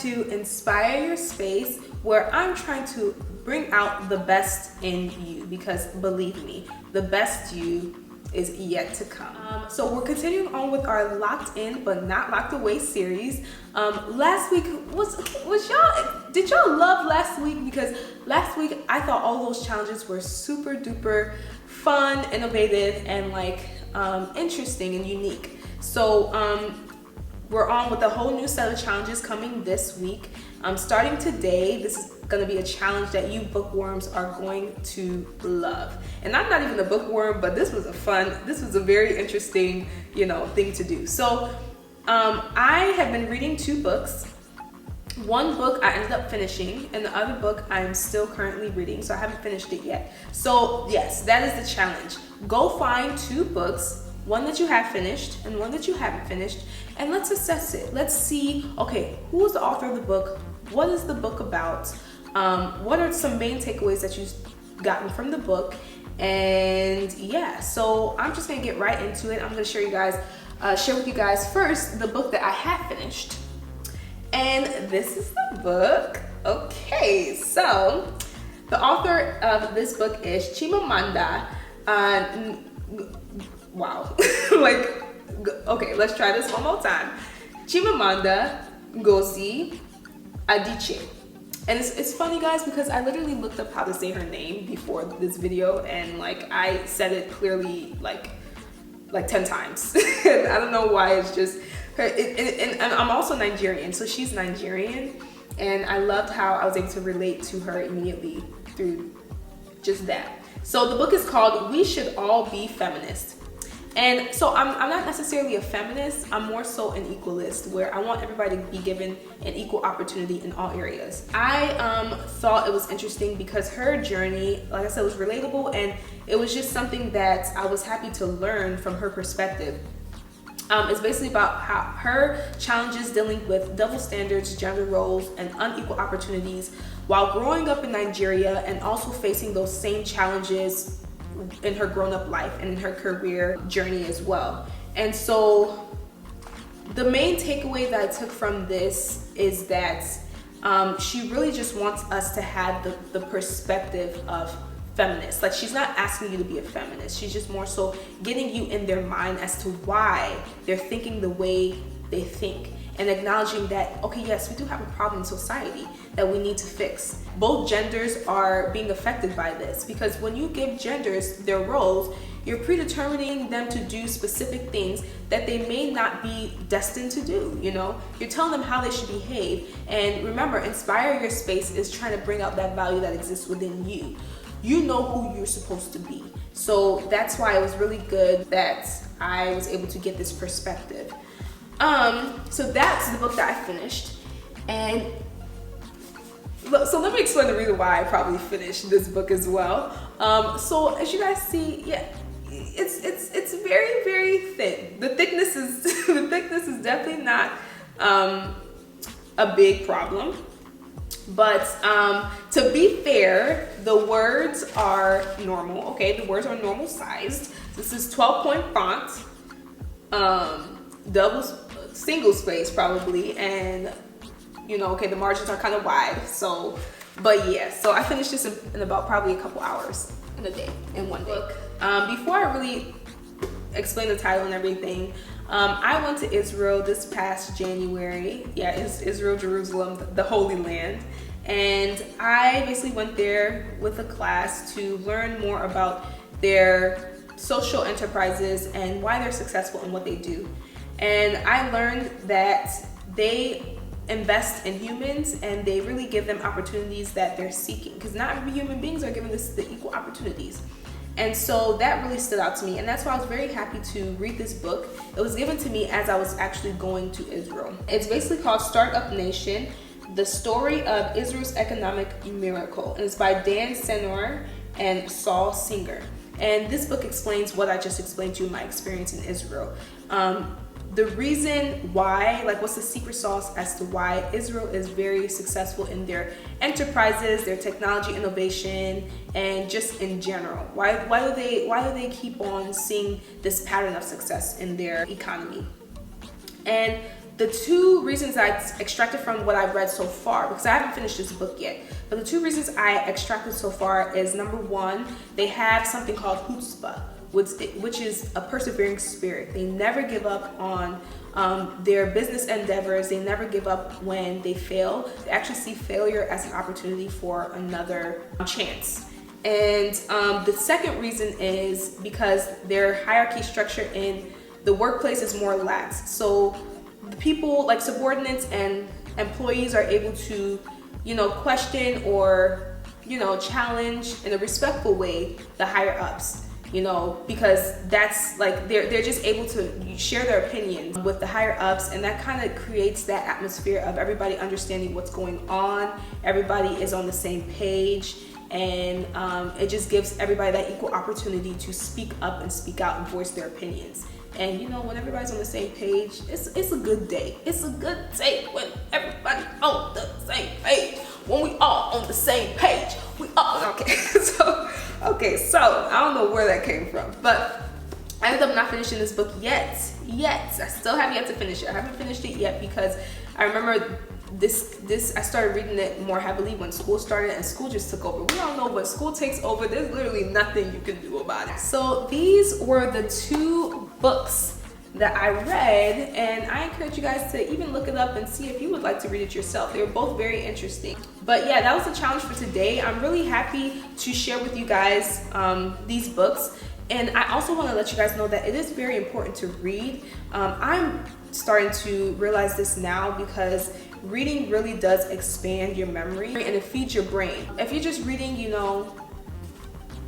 to Inspire Your Space, where I'm trying to bring out the best in you, because believe me, the best you is yet to come. So we're continuing on with our Locked In But Not Locked Away series. Last week did y'all love last week? Because last week I thought all those challenges were super duper fun, innovative, and like interesting and unique. So we're on with a whole new set of challenges coming this week. Starting today, this is gonna be a challenge that you bookworms are going to love. And I'm not even a bookworm, but this was a very interesting, thing to do. So I have been reading 2 books. One book I ended up finishing, and the other book I'm still currently reading, so I haven't finished it yet. So yes, that is the challenge. Go find 2 books, one that you have finished and one that you haven't finished, and let's assess it. Let's see, okay, who is the author of the book? What is the book about? What are some main takeaways that you've gotten from the book? And yeah, so I'm just gonna get right into it. I'm gonna share with you guys first the book that I have finished. And this is the book. Okay, so the author of this book is Chimamanda. Wow. Okay, let's try this one more time. Chimamanda Ngozi Adichie. And it's funny, guys, because I literally looked up how to say her name before this video, and I said it clearly like 10 times. I don't know why. It's just her. And I'm also Nigerian, so she's Nigerian, and I loved how I was able to relate to her immediately through just that. So the book is called We Should All Be Feminists. And so I'm not necessarily a feminist. I'm more so an equalist, where I want everybody to be given an equal opportunity in all areas. I thought it was interesting because her journey, like I said, was relatable, and it was just something that I was happy to learn from her perspective. It's basically about how her challenges dealing with double standards, gender roles, and unequal opportunities while growing up in Nigeria, and also facing those same challenges in her grown-up life and in her career journey as well. And so the main takeaway that I took from this is that she really just wants us to have the perspective of feminists. Like, she's not asking you to be a feminist. She's just more so getting you in their mind as to why they're thinking the way they think, and acknowledging that, okay, yes, we do have a problem in society that we need to fix. Both genders are being affected by this, because when you give genders their roles, you're predetermining them to do specific things that they may not be destined to do. You're telling them how they should behave. And remember, Inspire Your Space is trying to bring out that value that exists within you. You know who you're supposed to be. So that's why it was really good that I was able to get this perspective. So that's the book that I finished. And so let me explain the reason why I probably finished this book as well. So as you guys see, yeah, it's very, very thin. The thickness is definitely not a big problem. But to be fair, the words are normal. Okay, the words are normal sized. This is 12-point font, single space probably, and okay, the margins are kind of wide. So, but yeah, so I finished this in about probably a couple hours in one day. Before I really explain the title and everything, I went to Israel this past January. Yeah, it's Israel, Jerusalem, the Holy Land. And I basically went there with a class to learn more about their social enterprises and why they're successful in what they do. And I learned that they invest in humans, and they really give them opportunities that they're seeking, because not every human beings are given the equal opportunities. And so that really stood out to me, and that's why I was very happy to read this book. It was given to me as I was actually going to Israel. It's basically called Startup Nation: The Story of Israel's Economic Miracle, and it's by Dan Senor and Saul Singer. And this book explains what I just explained to you, my experience in Israel. The reason why, what's the secret sauce as to why Israel is very successful in their enterprises, their technology innovation, and just in general. Why do they keep on seeing this pattern of success in their economy? And the two reasons I extracted from what I've read so far, because I haven't finished this book yet, but the two reasons I extracted so far is, number one, they have something called chutzpah, which is a persevering spirit. They never give up on their business endeavors. They never give up when they fail. They actually see failure as an opportunity for another chance. And the second reason is because their hierarchy structure in the workplace is more lax. So the people, like subordinates and employees, are able to, question or, challenge in a respectful way the higher ups. Because that's like they're just able to share their opinions with the higher ups, and that kind of creates that atmosphere of everybody understanding what's going on. Everybody is on the same page, and it just gives everybody that equal opportunity to speak up and speak out and voice their opinions. And when everybody's on the same page, it's a good day. It's a good day when everybody's on the same page. When we all on the same page, we all okay. So I don't know where that came from, but I ended up not finishing this book yet. I still have yet to finish it. I haven't finished it yet because I remember this I started reading it more heavily when school started, and school just took over. We all know when school takes over, there's literally nothing you can do about it. So these were the two books that I read, and I encourage you guys to even look it up and see if you would like to read it yourself. They were both very interesting. But yeah, that was the challenge for today. I'm really happy to share with you guys these books. And I also want to let you guys know that it is very important to read. I'm starting to realize this now because reading really does expand your memory and it feeds your brain. If you're just reading,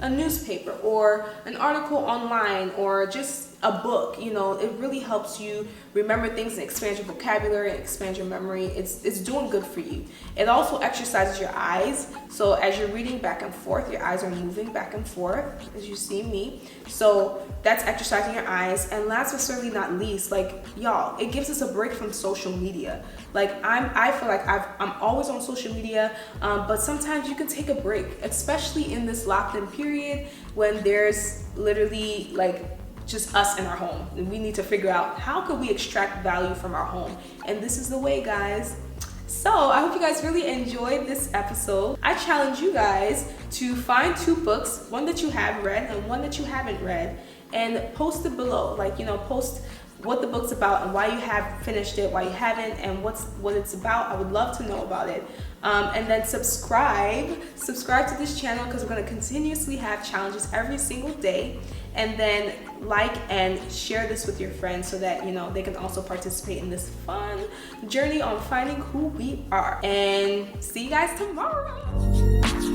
a newspaper or an article online or just a book, it really helps you remember things and expand your vocabulary and expand your memory. It's doing good for you. It also exercises your eyes. So as you're reading back and forth, your eyes are moving back and forth, as you see me. So that's exercising your eyes. And last but certainly not least, y'all, it gives us a break from social media. I feel like I'm always on social media, but sometimes you can take a break, especially in this locked-in period when there's literally just us in our home. And we need to figure out how could we extract value from our home. And this is the way, guys. So I hope you guys really enjoyed this episode. I challenge you guys to find two books, one that you have read and one that you haven't read, and post it below. Post what the book's about and why you have finished it, why you haven't, and what it's about. I would love to know about it. And then subscribe to this channel because we're going to continuously have challenges every single day. And then like and share this with your friends so that they can also participate in this fun journey on finding who we are. And see you guys tomorrow.